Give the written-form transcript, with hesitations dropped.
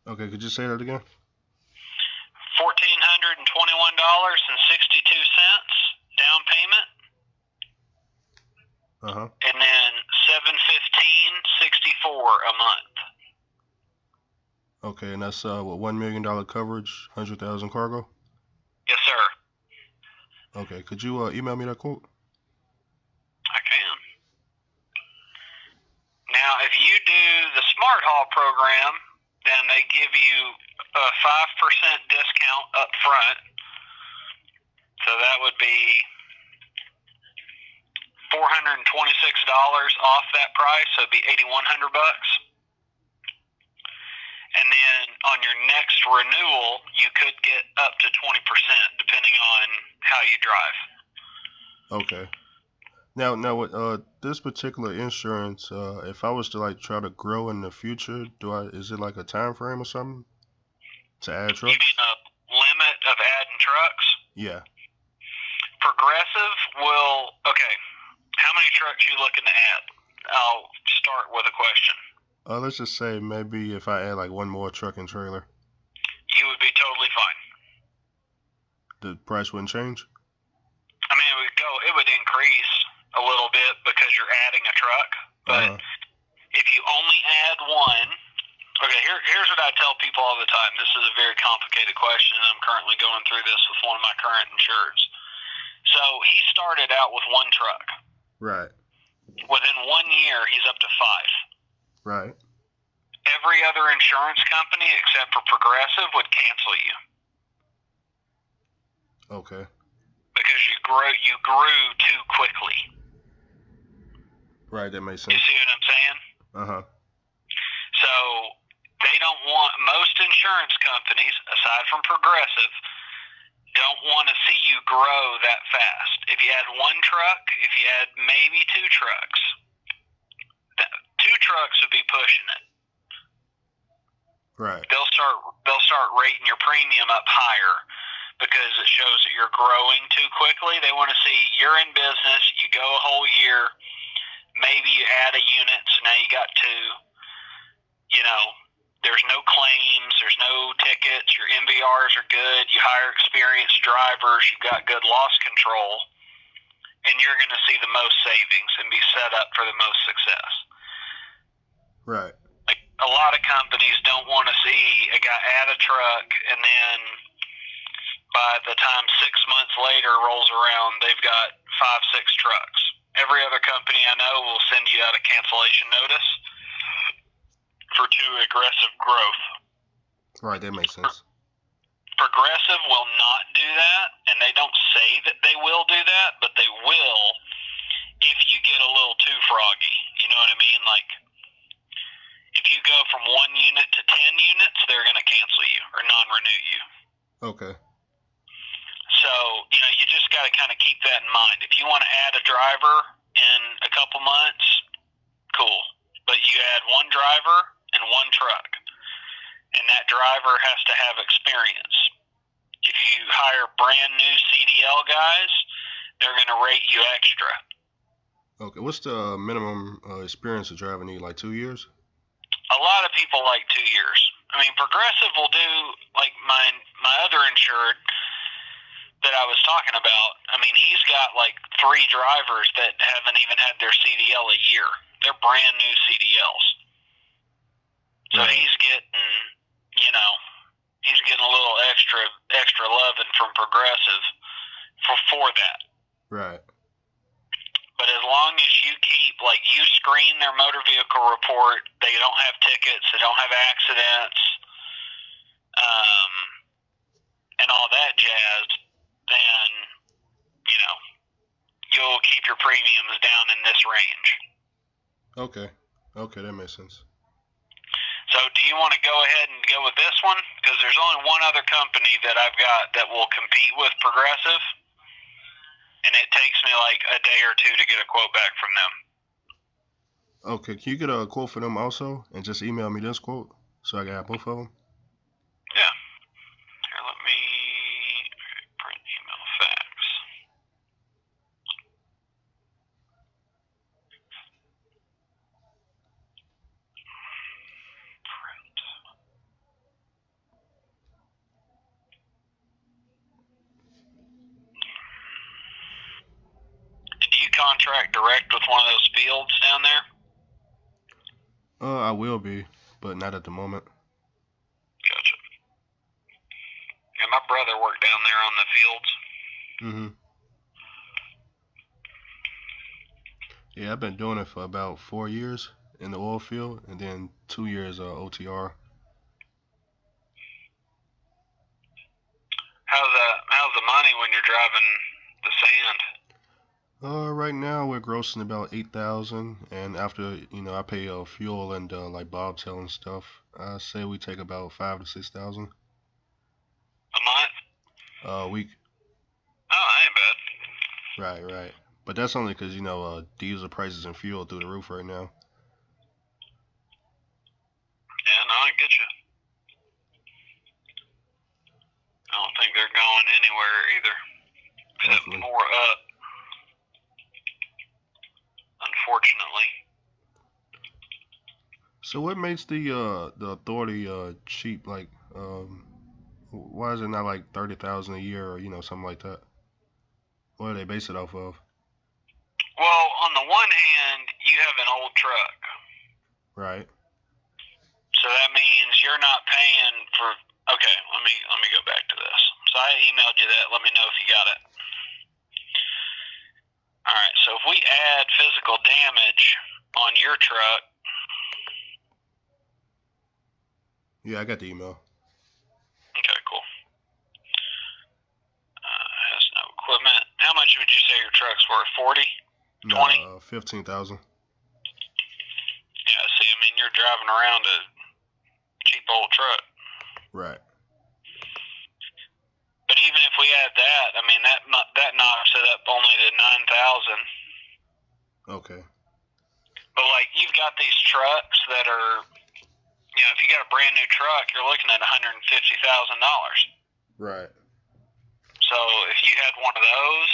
Okay, could you say that again? $1,421.62 down payment, and then $715.64 a month. Okay, and that's what, $1 million coverage, 100,000 cargo. Yes, sir. Okay, could you email me that quote? I can. Now, if you do the Smart Haul program, then they give you a 5% discount up front. So that would be $426 off that price. So it'd be $8,100. And then on your next renewal, you could get up to 20% depending on how you drive. Okay. Now, with this particular insurance, if I was to like try to grow in the future, is it like a time frame or something to add trucks? You mean a limit of adding trucks? Yeah. Progressive will, okay, how many trucks you looking to add? I'll start with a question. Let's just say maybe if I add like one more truck and trailer, You would be totally fine. the price wouldn't change? I mean, it would increase a little bit because you're adding a truck, but if you only add one, okay, here's what I tell people all the time. This is a very complicated question, and I'm currently going through this with one of my current insureds. So he started out with one truck. Right. Within 1 year, he's up to 5. Right. Every other insurance company except for Progressive would cancel you. Okay. Because you grew too quickly. Right, that makes sense. You see what I'm saying? So they don't want, most insurance companies, aside from Progressive, don't want to see you grow that fast. If you had one truck, if you had maybe 2 trucks, 2 trucks would be pushing it. Right. They'll start rating your premium up higher because it shows that you're growing too quickly. They want to see you're in business, you go a whole year, maybe you add a unit, so now you got 2. You know, there's no claims, there's no tickets, your MVRs are good, you hire experienced drivers, you've got good loss control, and you're going to see the most savings and be set up for the most success. Right. Like a lot of companies don't want to see a guy add a truck and then by the time 6 months later rolls around, they've got 5, 6 trucks. Every other company I know will send you out a cancellation notice for too aggressive growth. Right, that makes sense. Progressive will not do that, and they don't say that they will do that, but they will if you get a little too froggy. You know what I mean? Like, if you go from 1 unit to 10 units, they're going to cancel you or non-renew you. Okay. So, you know, you just got to kind of keep that in mind. If you want to add a driver in a couple months, cool. But you add 1 driver and 1 truck. And that driver has to have experience. If you hire brand new CDL guys, they're going to rate you extra. Okay, what's the minimum experience a driver need, like 2 years? A lot of people like 2 years. I mean, Progressive will do, like my other insured that I was talking about, I mean, he's got like 3 drivers that haven't even had their CDL a year. They're brand new CDLs. So right. He's getting, you know, he's getting a little extra loving from Progressive for that. Right. But as long as you keep, like, you screen their motor vehicle report, they don't have tickets, they don't have accidents, and all that jazz, then, you know, you'll keep your premiums down in this range. Okay, that makes sense. So do you want to go ahead and go with this one? Because there's only one other company that I've got that will compete with Progressive, and it takes me like a day or 2 to get a quote back from them. Okay, can you get a quote for them also, and just email me this quote so I can have both of them? Yeah. Here, let me print email fax. Print. contract direct with one of those fields down there? I will be, but not at the moment. Gotcha. Yeah, my brother worked down there on the fields. Mhm. Yeah, I've been doing it for about 4 years in the oil field, and then 2 years OTR. How's the money when you're driving the sand? Right now we're grossing about 8,000, and after I pay fuel and like bobtail and stuff, I say we take about 5 to 6,000 A month? a week. Oh, that ain't bad. Right, right. But that's only because diesel prices and fuel through the roof right now. Yeah, no, I get you. I don't think they're going anywhere either, except Hopefully. more up. Unfortunately. So what makes the authority cheap? Like, why is it not like 30,000 a year or something like that? What do they base it off of? Well, on the one hand, you have an old truck, Right. so that means you're not paying for. Okay, let me go back to this. So I emailed you that. Let me know if you got it. All right. So if we add physical damage on your truck, Yeah, I got the email. okay, cool. Has no equipment. How much would you say your truck's worth? 40? 20? 15,000. Yeah. See, I mean, you're driving around a cheap old truck. Right. But even if we add that, I mean, that knocks it up only to 9,000. Okay. But like, you've got these trucks that are, if you got a brand new truck, you're looking at $150,000. Right. So if you had one of those,